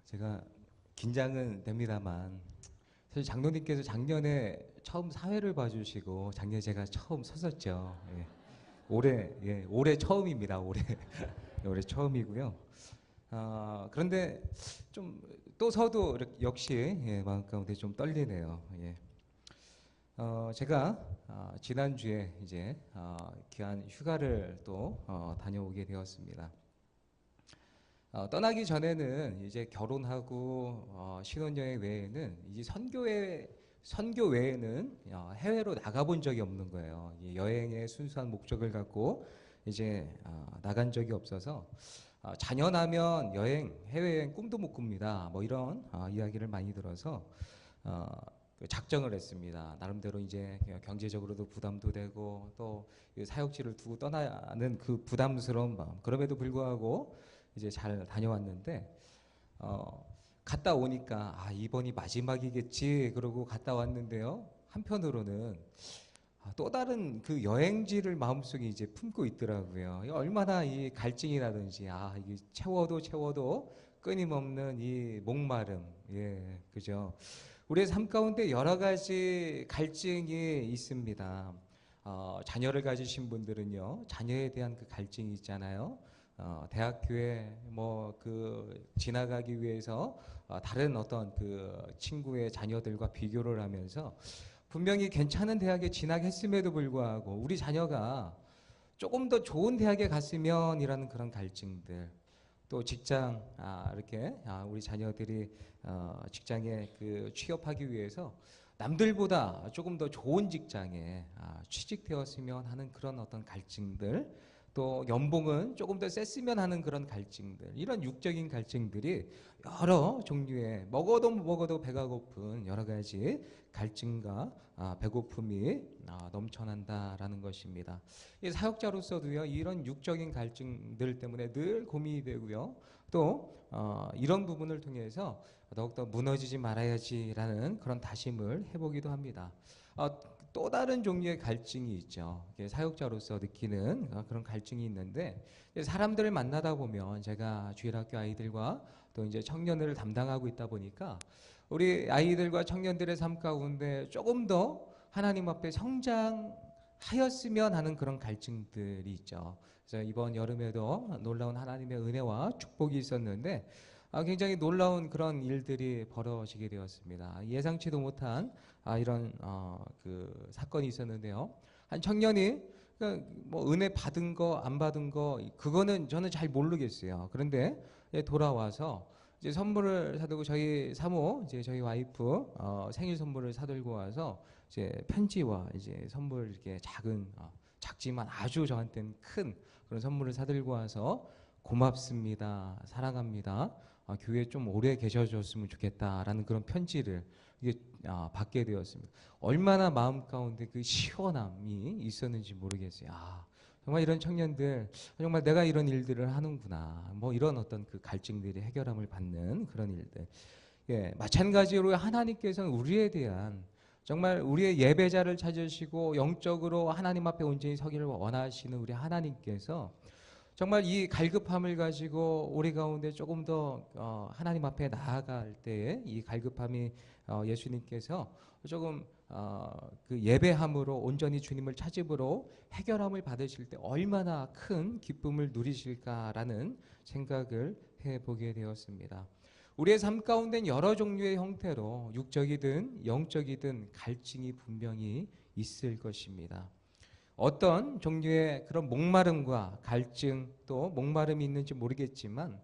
제가 긴장은 됩니다만 사실 장로님께서 작년에 처음 사회를 봐주시고 작년에 제가 처음 섰었죠. 예. 올해 처음입니다. 올해 처음이고요. 그런데 좀 또 서도 역시 마음 가운데 좀 떨리네요. 예. 제가 지난주에 이제 귀한 휴가를 또 다녀오게 되었습니다. 떠나기 전에는 이제 결혼하고 신혼여행 외에는 이제 선교 외에는 해외로 나가본 적이 없는 거예요. 여행의 순수한 목적을 갖고 이제 나간 적이 없어서 자녀 나면 해외여행 꿈도 못 꿉니다. 뭐 이런 이야기를 많이 들어서 그 작정을 했습니다. 나름대로 이제 경제적으로도 부담도 되고 또 사역지를 두고 떠나는 그 부담스러운 마음. 그럼에도 불구하고 이제 잘 다녀왔는데 갔다 오니까 이번이 마지막이겠지 그러고 갔다 왔는데요. 한편으로는 또 다른 그 여행지를 마음속에 이제 품고 있더라고요. 얼마나 이 갈증이라든지 이게 채워도 끊임없는 이 목마름, 예, 그죠? 우리의 삶 가운데 여러 가지 갈증이 있습니다. 자녀를 가지신 분들은요, 자녀에 대한 그 갈증이 있잖아요. 대학교에 뭐 그 지나가기 위해서 다른 어떤 그 친구의 자녀들과 비교를 하면서 분명히 괜찮은 대학에 진학했음에도 불구하고 우리 자녀가 조금 더 좋은 대학에 갔으면이라는 그런 갈증들, 또 직장 이렇게 우리 자녀들이 직장에 그 취업하기 위해서 남들보다 조금 더 좋은 직장에 취직되었으면 하는 그런 어떤 갈증들, 또 연봉은 조금 더 셌으면 하는 그런 갈증들, 이런 육적인 갈증들이 여러 종류의 먹어도 배가 고픈 여러 가지 갈증과 배고픔이 넘쳐난다라는 것입니다. 이 사역자로서도요, 이런 육적인 갈증들 때문에 늘 고민이 되고요. 또 이런 부분을 통해서 더욱더 무너지지 말아야지라는 그런 다짐을 해보기도 합니다. 또 다른 종류의 갈증이 있죠. 사역자로서 느끼는 그런 갈증이 있는데, 사람들을 만나다 보면 제가 주일학교 아이들과 또 이제 청년을 담당하고 있다 보니까 우리 아이들과 청년들의 삶 가운데 조금 더 하나님 앞에 성장하였으면 하는 그런 갈증들이 있죠. 그래서 이번 여름에도 놀라운 하나님의 은혜와 축복이 있었는데 굉장히 놀라운 그런 일들이 벌어지게 되었습니다. 예상치도 못한 이런 그 사건이 있었는데요. 한 청년이 뭐 은혜 받은 거 안 받은 거 그거는 저는 잘 모르겠어요. 그런데 돌아와서 이제 선물을 사들고 저희 사모 이제 저희 와이프 생일 선물을 사들고 와서 이제 편지와 이제 선물 이렇게 작지만 아주 저한테는 큰 그런 선물을 사들고 와서 고맙습니다, 사랑합니다, 교회에 좀 오래 계셔줬으면 좋겠다라는 그런 편지를 이게 받게 되었습니다. 얼마나 마음 가운데 그 시원함이 있었는지 모르겠어요. 정말 이런 청년들, 정말 내가 이런 일들을 하는구나. 뭐 이런 어떤 그 갈증들이 해결함을 받는 그런 일들. 예, 마찬가지로 하나님께서는 우리에 대한 정말 우리의 예배자를 찾으시고 영적으로 하나님 앞에 온전히 서기를 원하시는 우리 하나님께서 정말 이 갈급함을 가지고 우리 가운데 조금 더 하나님 앞에 나아갈 때에 이 갈급함이 예수님께서 조금 그 예배함으로 온전히 주님을 찾음으로 해결함을 받으실 때 얼마나 큰 기쁨을 누리실까라는 생각을 해보게 되었습니다. 우리의 삶 가운데는 여러 종류의 형태로 육적이든 영적이든 갈증이 분명히 있을 것입니다. 어떤 종류의 그런 목마름과 갈증, 또 목마름이 있는지 모르겠지만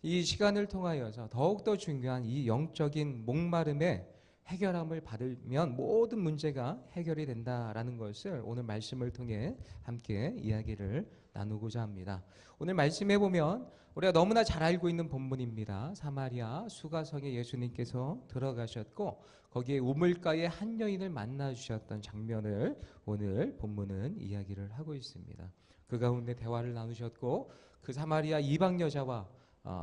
이 시간을 통하여서 더욱더 중요한 이 영적인 목마름의 해결함을 받으면 모든 문제가 해결이 된다라는 것을 오늘 말씀을 통해 함께 이야기를 나누고자 합니다. 오늘 말씀해 보면 우리가 너무나 잘 알고 있는 본문입니다. 사마리아 수가성에 예수님께서 들어가셨고 거기에 우물가에 한 여인을 만나 주셨던 장면을 오늘 본문은 이야기를 하고 있습니다. 그 가운데 대화를 나누셨고 그 사마리아 이방 여자와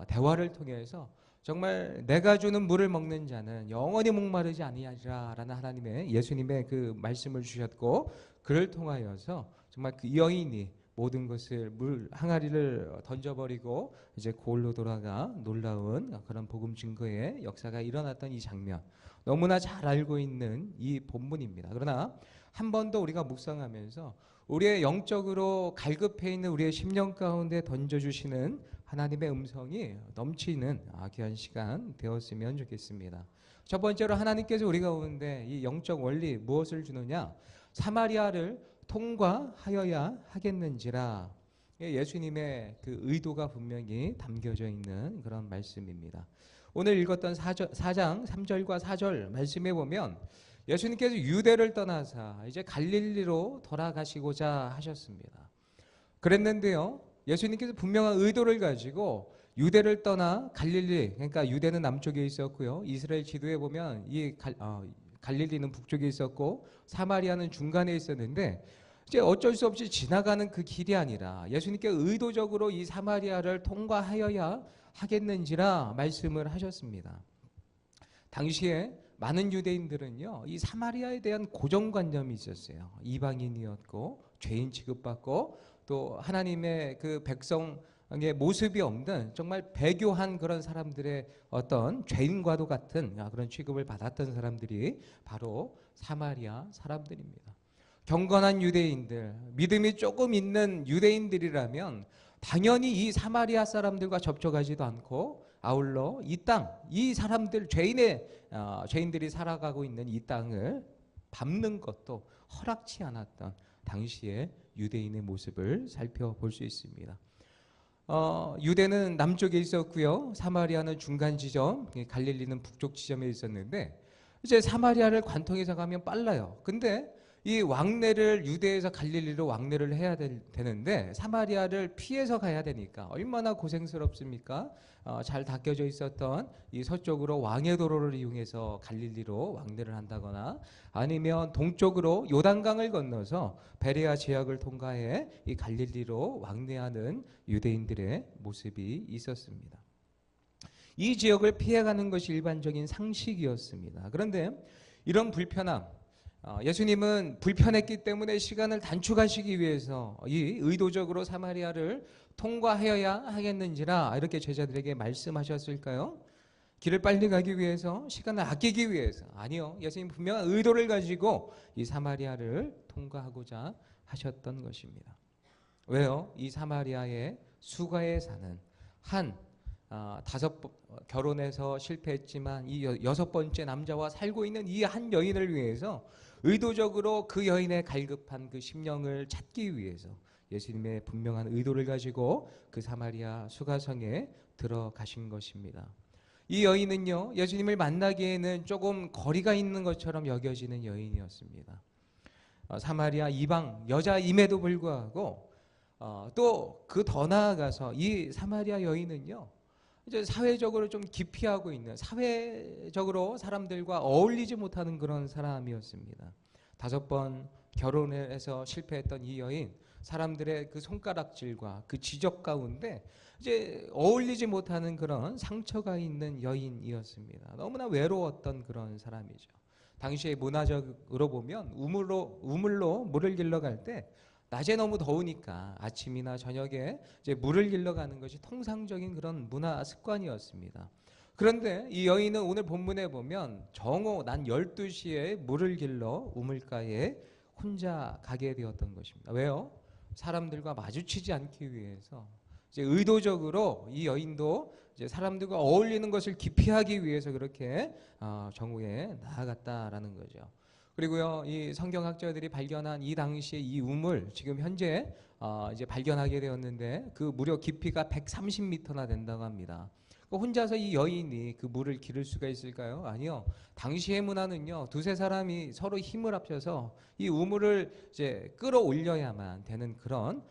대화를 통해서 정말 내가 주는 물을 먹는 자는 영원히 목마르지 아니하리라라는 하나님의 예수님의 그 말씀을 주셨고 그를 통하여서 정말 그 여인이 모든 것을 물 항아리를 던져버리고 이제 고을로 돌아가 놀라운 그런 복음 증거의 역사가 일어났던 이 장면, 너무나 잘 알고 있는 이 본문입니다. 그러나 한 번 더 우리가 묵상하면서 우리의 영적으로 갈급해 있는 우리의 심령 가운데 던져주시는 하나님의 음성이 넘치는 귀한 시간 되었으면 좋겠습니다. 첫 번째로 하나님께서 우리 가운데 이 영적 원리 무엇을 주느냐? 사마리아를 통과하여야 하겠는지라. 예수님의 그 의도가 분명히 담겨져 있는 그런 말씀입니다. 오늘 읽었던 4장 3절과 4절 말씀에 보면 예수님께서 유대를 떠나사 이제 갈릴리로 돌아가시고자 하셨습니다. 그랬는데요, 예수님께서 분명한 의도를 가지고 유대를 떠나 갈릴리, 그러니까 유대는 남쪽에 있었고요, 이스라엘 지도에 보면 이 갈릴리는 북쪽에 있었고 사마리아는 중간에 있었는데, 이제 어쩔 수 없이 지나가는 그 길이 아니라 예수님께 의도적으로 이 사마리아를 통과하여야 하겠는지라 말씀을 하셨습니다. 당시에 많은 유대인들은요, 이 사마리아에 대한 고정관념이 있었어요. 이방인이었고 죄인 취급받고 또 하나님의 그 백성의 모습이 없는 정말 배교한 그런 사람들의 어떤 죄인과도 같은 그런 취급을 받았던 사람들이 바로 사마리아 사람들입니다. 경건한 유대인들, 믿음이 조금 있는 유대인들이라면 당연히 이 사마리아 사람들과 접촉하지도 않고 아울러 이 땅, 이 사람들 죄인들이 살아가고 있는 이 땅을 밟는 것도 허락치 않았던 당시의 유대인의 모습을 살펴볼 수 있습니다. 유대는 남쪽에 있었고요, 사마리아는 중간 지점, 갈릴리는 북쪽 지점에 있었는데 이제 사마리아를 관통해서 가면 빨라요. 근데 이 왕래를 유대에서 갈릴리로 왕래를 해야 되는데 사마리아를 피해서 가야 되니까 얼마나 고생스럽습니까? 잘 닦여져 있었던 이 서쪽으로 왕의 도로를 이용해서 갈릴리로 왕래를 한다거나 아니면 동쪽으로 요단강을 건너서 베레아 지역을 통과해 이 갈릴리로 왕래하는 유대인들의 모습이 있었습니다. 이 지역을 피해가는 것이 일반적인 상식이었습니다. 그런데 이런 불편함, 예수님은 불편했기 때문에 시간을 단축하시기 위해서 이 의도적으로 사마리아를 통과하여야 하겠는지라 이렇게 제자들에게 말씀하셨을까요? 길을 빨리 가기 위해서, 시간을 아끼기 위해서? 아니요, 예수님 분명한 의도를 가지고 이 사마리아를 통과하고자 하셨던 것입니다. 왜요? 이 사마리아의 수가에 사는 한 결혼해서 실패했지만 이 6번째 남자와 살고 있는 이 한 여인을 위해서 의도적으로 그 여인의 갈급한 그 심령을 찾기 위해서 예수님의 분명한 의도를 가지고 그 사마리아 수가성에 들어가신 것입니다. 이 여인은요, 예수님을 만나기에는 조금 거리가 있는 것처럼 여겨지는 여인이었습니다. 사마리아 이방 여자임에도 불구하고 또 그 더 나아가서 이 사마리아 여인은요, 이제 사회적으로 좀 기피하고 있는, 사회적으로 사람들과 어울리지 못하는 그런 사람이었습니다. 5번 결혼해서 실패했던 이 여인, 사람들의 그 손가락질과 그 지적 가운데 이제 어울리지 못하는 그런 상처가 있는 여인이었습니다. 너무나 외로웠던 그런 사람이죠. 당시의 문화적으로 보면 우물로 물을 길러 갈 때 낮에 너무 더우니까 아침이나 저녁에 이제 물을 길러 가는 것이 통상적인 그런 문화 습관이었습니다. 그런데 이 여인은 오늘 본문에 보면 정오 난 12시에 물을 길러 우물가에 혼자 가게 되었던 것입니다. 왜요? 사람들과 마주치지 않기 위해서, 이제 의도적으로 이 여인도 이제 사람들과 어울리는 것을 기피하기 위해서 그렇게 정오에 나아갔다라는 거죠. 그리고요, 이 성경학자들이 발견한 이 당시의 이 우물, 지금 현재 이제 발견하게 되었는데 그 무려 깊이가 130m나 된다고 합니다. 혼자서 이 여인이 그 물을 기를 수가 있을까요? 아니요. 당시의 문화는요, 2-3 사람이 서로 힘을 합쳐서 이 우물을 이제 끌어올려야만 되는 그런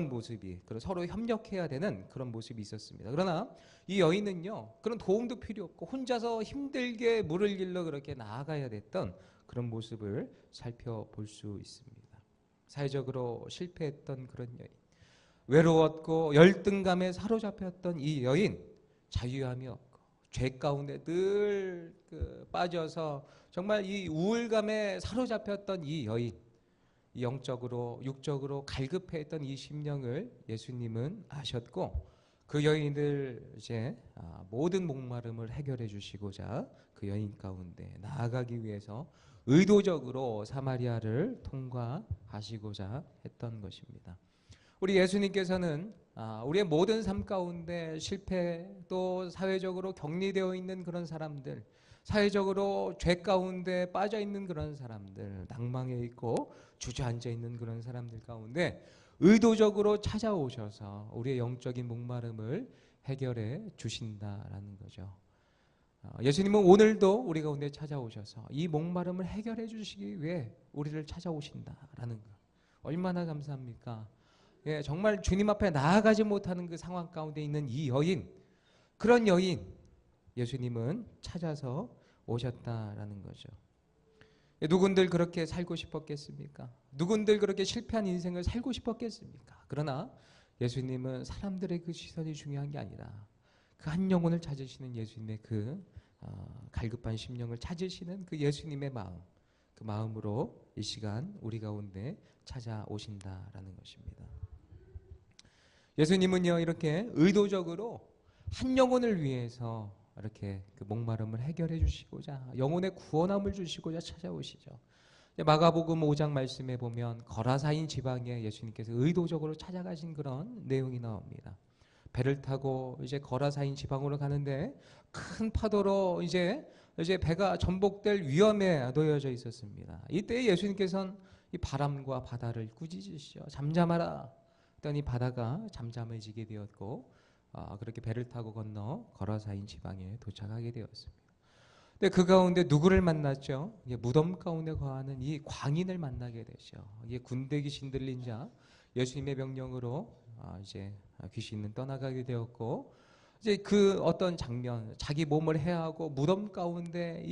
모습이, 서로 협력해야 되는 그런 모습이 있었습니다. 그러나 이 여인은요, 그런 도움도 필요 없고 혼자서 힘들게 물을 길러 그렇게 나아가야 됐던 그런 모습을 살펴볼 수 있습니다. 사회적으로 실패했던 그런 여인, 외로웠고 열등감에 사로잡혔던 이 여인, 자유함이 없고 죄 가운데 늘 빠져서 정말 이 우울감에 사로잡혔던 이 여인, 영적으로 육적으로 갈급해했던 이 심령을 예수님은 아셨고 그 여인을 이제 모든 목마름을 해결해 주시고자 그 여인 가운데 나아가기 위해서 의도적으로 사마리아를 통과하시고자 했던 것입니다. 우리 예수님께서는 우리의 모든 삶 가운데 실패 또 사회적으로 격리되어 있는 그런 사람들, 사회적으로 죄 가운데 빠져 있는 그런 사람들, 낭망에 있고 주저앉아 있는 그런 사람들 가운데 의도적으로 찾아오셔서 우리의 영적인 목마름을 해결해 주신다라는 거죠. 예수님은 오늘도 우리 가운데 찾아오셔서 이 목마름을 해결해 주시기 위해 우리를 찾아오신다라는 거. 얼마나 감사합니까? 예, 정말 주님 앞에 나아가지 못하는 그 상황 가운데 있는 이 여인, 그런 여인 예수님은 찾아서 오셨다라는 거죠. 누군들 그렇게 살고 싶었겠습니까? 누군들 그렇게 실패한 인생을 살고 싶었겠습니까? 그러나 예수님은 사람들의 그 시선이 중요한 게 아니라 그 한 영혼을 찾으시는 예수님의 그 갈급한 심령을 찾으시는 그 예수님의 마음, 그 마음으로 이 시간 우리 가운데 찾아오신다라는 것입니다. 예수님은요 이렇게 의도적으로 한 영혼을 위해서 이렇게 그 목마름을 해결해 주시고자 영혼의 구원함을 주시고자 찾아오시죠. 마가복음 5장 말씀에 보면 거라사인 지방에 예수님께서 의도적으로 찾아가신 그런 내용이 나옵니다. 배를 타고 이제 거라사인 지방으로 가는데 큰 파도로 이제 배가 전복될 위험에 놓여져 있었습니다. 이때 예수님께서는 이 바람과 바다를 꾸짖으시죠. 잠잠하라. 했더니 바다가 잠잠해지게 되었고 그렇게 배를 타고 건너 거라사인 지방에 도착하게 되었습니다. 근데 그 가운데 누구를 만났죠? 무덤 가운데 거하는 이 광인을 만나게 되죠. 이게 군대 귀신 들린 자 예수님의 명령으로 이제 귀신은 떠나가게 되었고 이제 그 어떤 장면 자기 몸을 해하고 무덤 가운데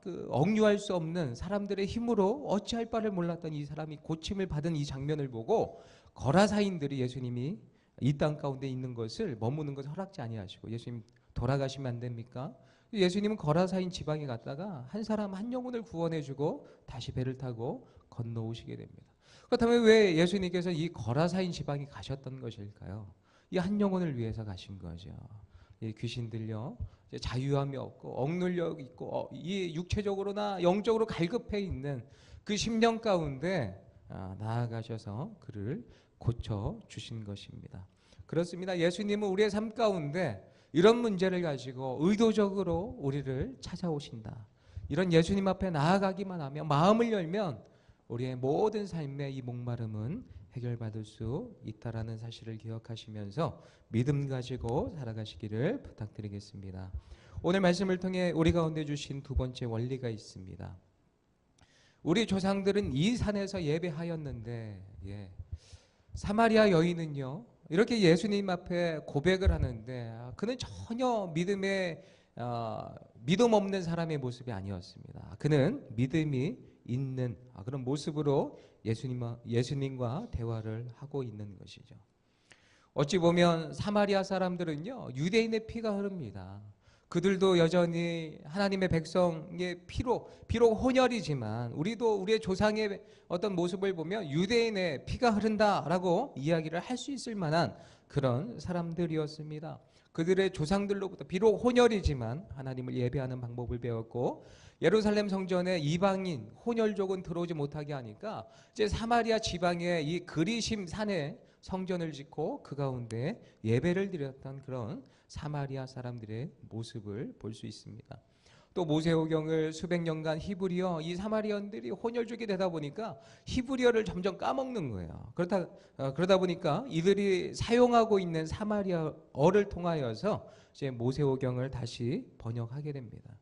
그 억류할 수 없는 사람들의 힘으로 어찌할 바를 몰랐던 이 사람이 고침을 받은 이 장면을 보고 거라사인들이 예수님이 이 땅 가운데 있는 것을 머무는 것을 허락지 아니하시고 예수님 돌아가시면 안 됩니까? 예수님은 거라사인 지방에 갔다가 한 사람 한 영혼을 구원해주고 다시 배를 타고 건너오시게 됩니다. 그렇다면 왜 예수님께서 이 거라사인 지방에 가셨던 것일까요? 이 한 영혼을 위해서 가신 거죠. 이 귀신들요 자유함이 없고 억눌려 있고 이 육체적으로나 영적으로 갈급해 있는 그 심령 가운데 나아가셔서 그를 고쳐 주신 것입니다. 그렇습니다. 예수님은 우리의 삶 가운데 이런 문제를 가지고 의도적으로 우리를 찾아오신다. 이런 예수님 앞에 나아가기만 하면 마음을 열면 우리의 모든 삶의 이 목마름은 해결받을 수 있다라는 사실을 기억하시면서 믿음 가지고 살아가시기를 부탁드리겠습니다. 오늘 말씀을 통해 우리 가운데 주신 두 번째 원리가 있습니다. 우리 조상들은 이 산에서 예배하였는데 사마리아 여인은요 이렇게 예수님 앞에 고백을 하는데 그는 전혀 믿음 없는 사람의 모습이 아니었습니다. 그는 믿음이 있는 그런 모습으로 예수님과 대화를 하고 있는 것이죠. 어찌 보면 사마리아 사람들은요 유대인의 피가 흐릅니다. 그들도 여전히 하나님의 백성의 피로 비록 혼혈이지만 우리도 우리의 조상의 어떤 모습을 보면 유대인의 피가 흐른다라고 이야기를 할 수 있을 만한 그런 사람들이었습니다. 그들의 조상들로부터 비록 혼혈이지만 하나님을 예배하는 방법을 배웠고 예루살렘 성전에 이방인 혼혈족은 들어오지 못하게 하니까 이제 사마리아 지방의 이 그리심 산에 성전을 짓고 그 가운데 예배를 드렸던 그런 사마리아 사람들의 모습을 볼 수 있습니다. 또 모세오경을 수백 년간 히브리어 이 사마리아인들이 혼혈족이 되다 보니까 히브리어를 점점 까먹는 거예요. 그러다 보니까 이들이 사용하고 있는 사마리아어를 통하여서 이제 모세오경을 다시 번역하게 됩니다.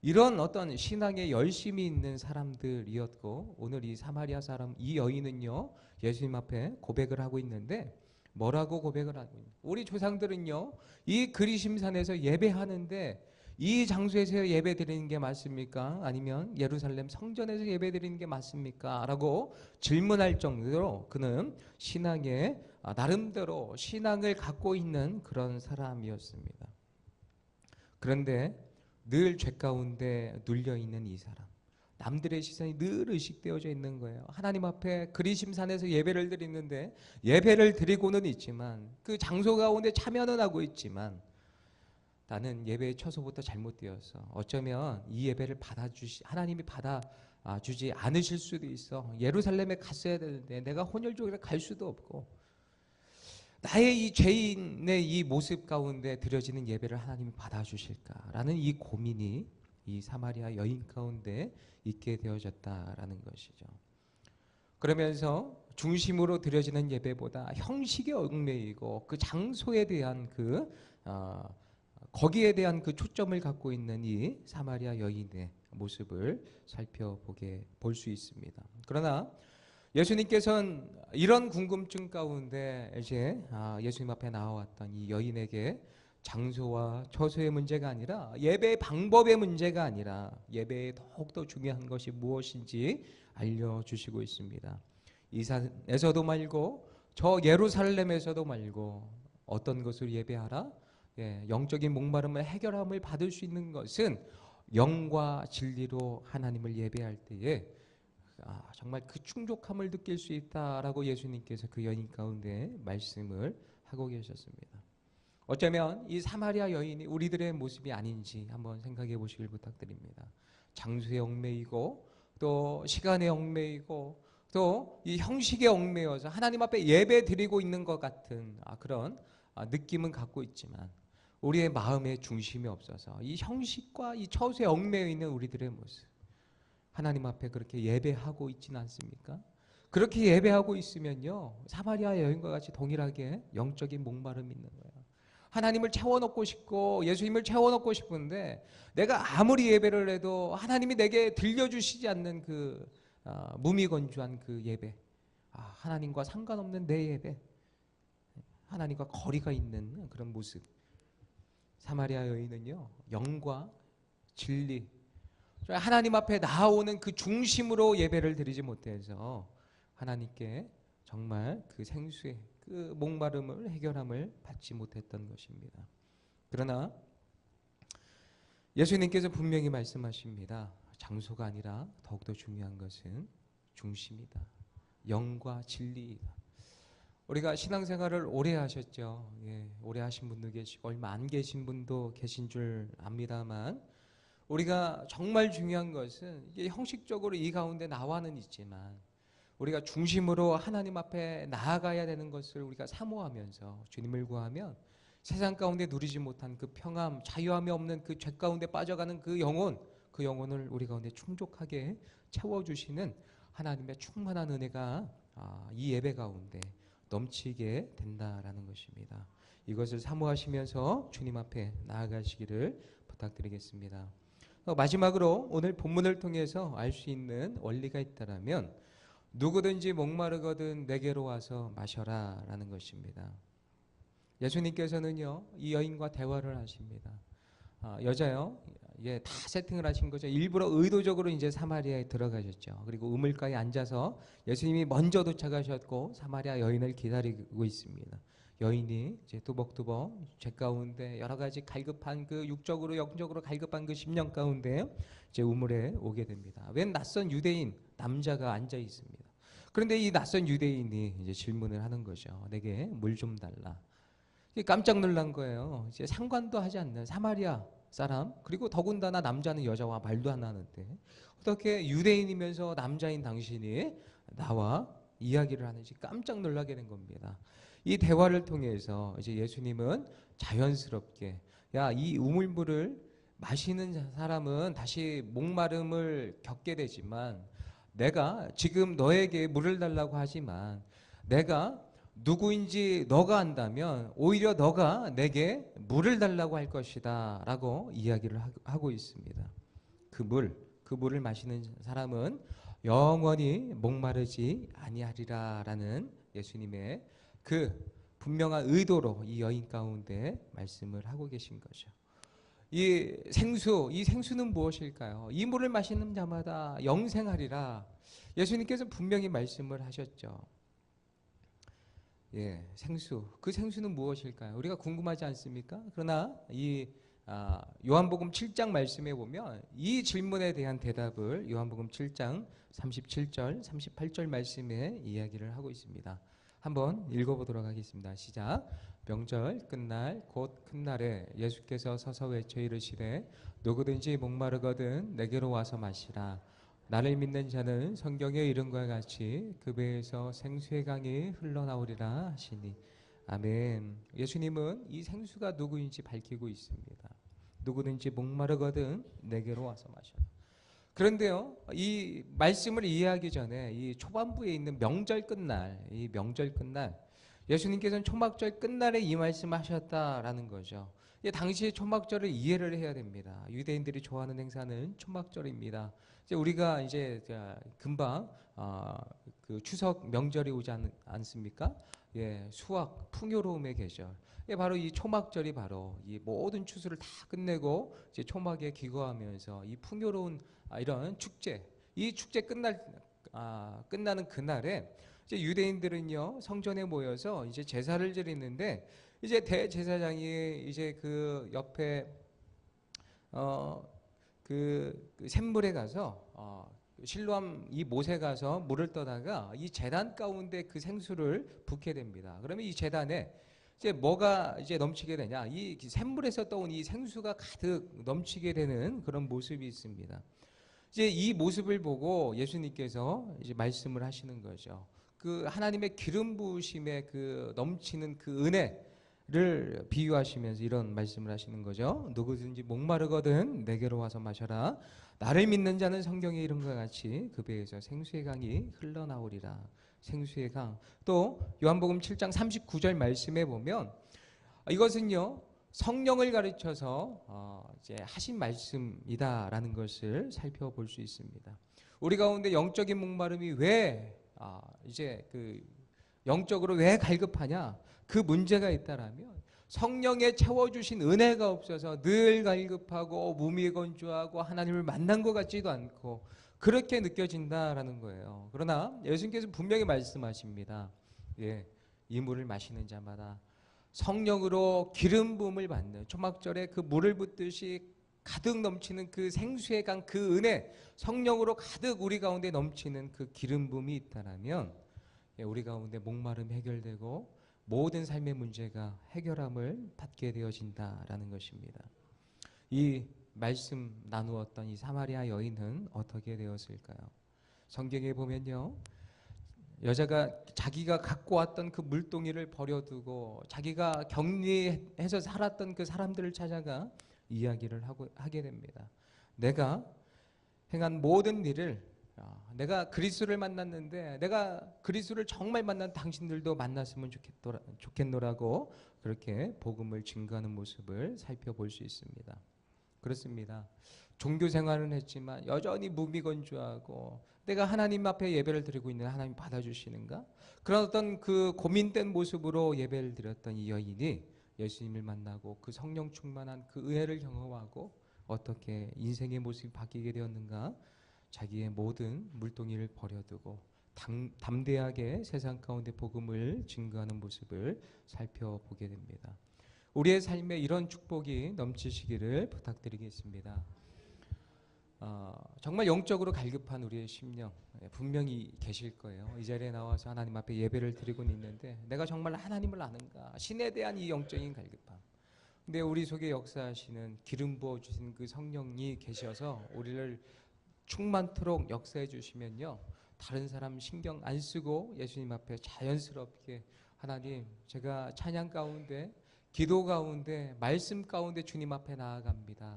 이런 어떤 신앙에 열심이 있는 사람들이었고 오늘 이 사마리아 사람 이 여인은요 예수님 앞에 고백을 하고 있는데 뭐라고 고백을 하고 있냐? 우리 조상들은요 이 그리심산에서 예배하는데 이 장소에서 예배 드리는 게 맞습니까? 아니면 예루살렘 성전에서 예배 드리는 게 맞습니까? 라고 질문할 정도로 그는 신앙에 나름대로 신앙을 갖고 있는 그런 사람이었습니다. 그런데 늘 죄 가운데 눌려 있는 이 사람, 남들의 시선이 늘 의식되어져 있는 거예요. 하나님 앞에 그리심산에서 예배를 드리는데 예배를 드리고는 있지만 그 장소 가운데 참여는 하고 있지만 나는 예배의 처소부터 잘못되어서 어쩌면 이 예배를 하나님이 받아주지 않으실 수도 있어. 예루살렘에 갔어야 되는데 내가 혼혈족이라 갈 수도 없고 나의 이 죄인의 이 모습 가운데 드려지는 예배를 하나님이 받아주실까라는 이 고민이 이 사마리아 여인 가운데 있게 되어졌다라는 것이죠. 그러면서 중심으로 드려지는 예배보다 형식에 얽매이고 그 장소에 대한 거기에 대한 그 초점을 갖고 있는 이 사마리아 여인의 모습을 볼 수 있습니다. 그러나 예수님께서는 이런 궁금증 가운데 이제 예수님 앞에 나와왔던 이 여인에게 장소와 처소의 문제가 아니라 예배의 방법의 문제가 아니라 예배에 더욱더 중요한 것이 무엇인지 알려주시고 있습니다. 이 산에서도 말고 저 예루살렘에서도 말고 어떤 것을 예배하라? 영적인 목마름을 해결함을 받을 수 있는 것은 영과 진리로 하나님을 예배할 때에 정말 그 충족함을 느낄 수 있다라고 예수님께서 그 여인 가운데 말씀을 하고 계셨습니다. 어쩌면 이 사마리아 여인이 우리들의 모습이 아닌지 한번 생각해 보시길 부탁드립니다. 장소에 얽매이고 또 시간에 얽매이고 또 이 형식에 얽매여서 하나님 앞에 예배 드리고 있는 것 같은 그런 느낌은 갖고 있지만 우리의 마음의 중심이 없어서 이 형식과 이 처소에 얽매여 있는 우리들의 모습, 하나님 앞에 그렇게 예배하고 있지는 않습니까? 그렇게 예배하고 있으면요, 사마리아 여인과 같이 동일하게 영적인 목마름이 있는 거예요. 하나님을 채워넣고 싶고 예수님을 채워넣고 싶은데 내가 아무리 예배를 해도 하나님이 내게 들려주시지 않는 그 무미건조한 그 예배, 하나님과 상관없는 내 예배, 하나님과 거리가 있는 그런 모습. 사마리아 여인은요, 영과 진리, 하나님 앞에 나오는 그 중심으로 예배를 드리지 못해서 하나님께 정말 그 생수의 그 목마름을 해결함을 받지 못했던 것입니다. 그러나 예수님께서 분명히 말씀하십니다. 장소가 아니라 더욱더 중요한 것은 중심이다. 영과 진리이다. 우리가 신앙생활을 오래 하셨죠. 오래 하신 분도 계시고 얼마 안 계신 분도 계신 줄 압니다만 우리가 정말 중요한 것은 이게 형식적으로 이 가운데 나와는 있지만 우리가 중심으로 하나님 앞에 나아가야 되는 것을 우리가 사모하면서 주님을 구하면 세상 가운데 누리지 못한 그 평안, 자유함이 없는 그 죄 가운데 빠져가는 그 영혼을 우리 가운데 충족하게 채워주시는 하나님의 충만한 은혜가 이 예배 가운데 넘치게 된다라는 것입니다. 이것을 사모하시면서 주님 앞에 나아가시기를 부탁드리겠습니다. 마지막으로 오늘 본문을 통해서 알 수 있는 원리가 있다라면 누구든지 목마르거든 내게로 와서 마셔라 라는 것입니다. 예수님께서는요, 이 여인과 대화를 하십니다. 여자요, 다 세팅을 하신 거죠. 일부러 의도적으로 이제 사마리아에 들어가셨죠. 그리고 우물가에 앉아서 예수님이 먼저 도착하셨고 사마리아 여인을 기다리고 있습니다. 여인이 이제 뚜벅뚜벅 죄 가운데 여러 가지 갈급한 그 육적으로 영적으로 갈급한 그 심령 가운데 이제 우물에 오게 됩니다. 웬 낯선 유대인 남자가 앉아 있습니다. 그런데 이 낯선 유대인이 이제 질문을 하는 거죠. 내게 물 좀 달라. 깜짝 놀란 거예요. 이제 상관도 하지 않는 사마리아 사람, 그리고 더군다나 남자는 여자와 말도 안 하는데 어떻게 유대인이면서 남자인 당신이 나와 이야기를 하는지 깜짝 놀라게 된 겁니다. 이 대화를 통해서 이제 예수님은 자연스럽게 이 우물물을 마시는 사람은 다시 목마름을 겪게 되지만 내가 지금 너에게 물을 달라고 하지만 내가 누구인지 너가 안다면 오히려 너가 내게 물을 달라고 할 것이다 라고 이야기를 하고 있습니다. 그 물을 마시는 사람은 영원히 목마르지 아니하리라 라는 예수님의 그 분명한 의도로 이 여인 가운데 말씀을 하고 계신 거죠. 이 생수는 무엇일까요? 이 물을 마시는 자마다 영생하리라 예수님께서 분명히 말씀을 하셨죠. 생수. 그 생수는 무엇일까요? 우리가 궁금하지 않습니까? 그러나 이 요한복음 7장 말씀에 보면 이 질문에 대한 대답을 요한복음 7장 37절, 38절 말씀에 이야기를 하고 있습니다. 한번 읽어보도록 하겠습니다. 시작. 명절 끝날 곧 큰 날에 예수께서 서서 외쳐 이르시되 누구든지 목마르거든 내게로 와서 마시라. 나를 믿는 자는 성경의 이름과 같이 그 배에서 생수의 강이 흘러나오리라 하시니. 아멘. 예수님은 이 생수가 누구인지 밝히고 있습니다. 누구든지 목마르거든 내게로 와서 마셔라. 그런데요, 이 말씀을 이해하기 전에 이 초반부에 있는 명절 끝날, 이 명절 끝날, 예수님께서는 초막절 끝날에 이 말씀하셨다라는 거죠. 당시에 초막절을 이해를 해야 됩니다. 유대인들이 좋아하는 행사는 초막절입니다. 이제 우리가 이제 금방 그 추석 명절이 오지 않습니까? 예, 수확 풍요로움의 계절. 예, 바로 이 초막절이 바로 이 모든 추수를 다 끝내고 이제 초막에 기거하면서 이 풍요로운 이런 축제, 이 축제 끝나는 그날에 이제 유대인들은요 성전에 모여서 이제 제사를 드리는데 이제 대제사장이 이제 그 옆에 그 샘물에 가서 실로암 이 못에 가서 물을 떠다가 이 제단 가운데 그 생수를 붓게 됩니다. 그러면 이 제단에 이제 뭐가 이제 넘치게 되냐? 이 샘물에서 떠온 이 생수가 가득 넘치게 되는 그런 모습이 있습니다. 이제 이 모습을 보고 예수님께서 이제 말씀을 하시는 거죠. 그 하나님의 기름 부으심의 그 넘치는 그 은혜를 비유하시면서 이런 말씀을 하시는 거죠. 누구든지 목마르거든 내게로 와서 마셔라. 나를 믿는 자는 성경의 이름과 같이 그 배에서 생수의 강이 흘러나오리라. 생수의 강. 또 요한복음 7장 39절 말씀에 보면 이것은요 성령을 가르쳐서 이제 하신 말씀이다라는 것을 살펴볼 수 있습니다. 우리 가운데 영적인 목마름이 왜 이제 그 영적으로 왜 갈급하냐? 그 문제가 있다라면 성령에 채워주신 은혜가 없어서 늘 갈급하고 몸이 건조하고 하나님을 만난 것 같지도 않고 그렇게 느껴진다라는 거예요. 그러나 예수님께서 분명히 말씀하십니다. 예, 이 물을 마시는 자마다 성령으로 기름 부음을 받는 초막절에 그 물을 붓듯이 가득 넘치는 그 생수의 강 그 은혜 성령으로 가득 우리 가운데 넘치는 그 기름 부음이 있다라면 우리 가운데 목마름 해결되고 모든 삶의 문제가 해결함을 받게 되어진다라는 것입니다. 이 말씀 나누었던 이 사마리아 여인은 어떻게 되었을까요? 성경에 보면요. 여자가 자기가 갖고 왔던 그 물동이를 버려두고 자기가 격리해서 살았던 그 사람들을 찾아가 이야기를 하게 됩니다. 내가 행한 모든 일을 내가 그리스도를 만났는데 내가 그리스도를 정말 만난 당신들도 만났으면 좋겠노라고 그렇게 복음을 증거하는 모습을 살펴볼 수 있습니다. 그렇습니다. 종교 생활은 했지만 여전히 무미건조하고 내가 하나님 앞에 예배를 드리고 있는 하나님 받아주시는가? 그런 어떤 그 고민된 모습으로 예배를 드렸던 이 여인이 예수님을 만나고 그 성령 충만한 그 은혜를 경험하고 어떻게 인생의 모습이 바뀌게 되었는가? 자기의 모든 물동이를 버려두고 담대하게 세상 가운데 복음을 증거하는 모습을 살펴보게 됩니다. 우리의 삶에 이런 축복이 넘치시기를 부탁드리겠습니다. 정말 영적으로 갈급한 우리의 심령 분명히 계실 거예요. 이 자리에 나와서 하나님 앞에 예배를 드리고 있는데 내가 정말 하나님을 아는가? 신에 대한 이 영적인 갈급함. 근데 우리 속에 역사하시는 기름 부어주신 그 성령이 계셔서 우리를 충만토록 역사해 주시면요. 다른 사람 신경 안 쓰고 예수님 앞에 자연스럽게 하나님 제가 찬양 가운데 기도 가운데 말씀 가운데 주님 앞에 나아갑니다.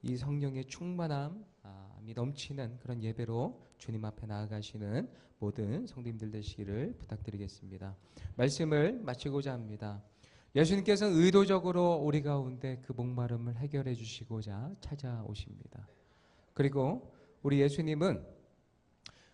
이 성령의 충만함이 넘치는 그런 예배로 주님 앞에 나아가시는 모든 성도님들 되시기를 부탁드리겠습니다. 말씀을 마치고자 합니다. 예수님께서는 의도적으로 우리 가운데 그 목마름을 해결해 주시고자 찾아오십니다. 그리고 우리 예수님은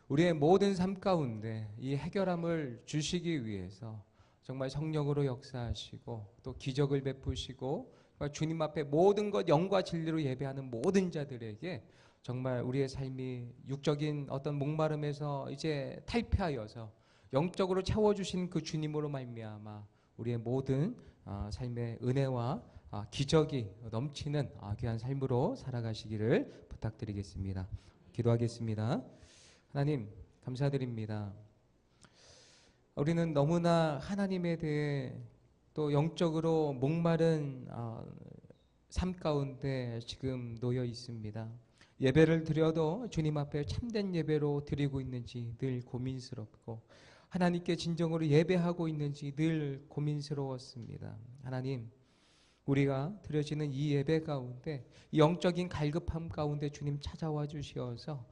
우리의 모든 삶 가운데 이 해결함을 주시기 위해서 정말 성령으로 역사하시고 또 기적을 베푸시고 주님 앞에 모든 것 영과 진리로 예배하는 모든 자들에게 정말 우리의 삶이 육적인 어떤 목마름에서 이제 탈피하여서 영적으로 채워주신 그 주님으로 말미암아 우리의 모든 삶의 은혜와 기적이 넘치는 귀한 삶으로 살아가시기를 부탁드리겠습니다. 기도하겠습니다. 하나님 감사드립니다. 우리는 너무나 하나님에 대해 또 영적으로 목마른 삶 가운데 지금 놓여 있습니다. 예배를 드려도 주님 앞에 참된 예배로 드리고 있는지 늘 고민스럽고 하나님께 진정으로 예배하고 있는지 늘 고민스러웠습니다. 하나님, 우리가 드려지는 이 예배 가운데 영적인 갈급함 가운데 주님 찾아와 주시어서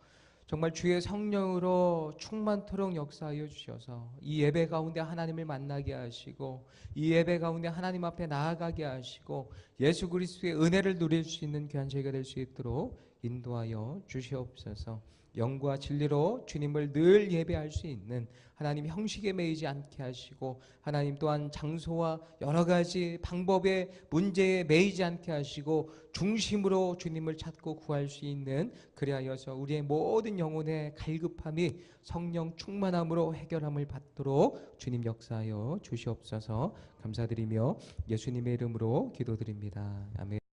정말 주의 성령으로 충만토록 역사하여 주셔서 이 예배 가운데 하나님을 만나게 하시고 이 예배 가운데 하나님 앞에 나아가게 하시고 예수 그리스도의 은혜를 누릴 수 있는 귀한 저희가 될 수 있도록 인도하여 주시옵소서. 영과 진리로 주님을 늘 예배할 수 있는 하나님 형식에 매이지 않게 하시고 하나님 또한 장소와 여러 가지 방법의 문제에 매이지 않게 하시고 중심으로 주님을 찾고 구할 수 있는 그리하여서 우리의 모든 영혼의 갈급함이 성령 충만함으로 해결함을 받도록 주님 역사하여 주시옵소서. 감사드리며 예수님의 이름으로 기도드립니다. 아멘.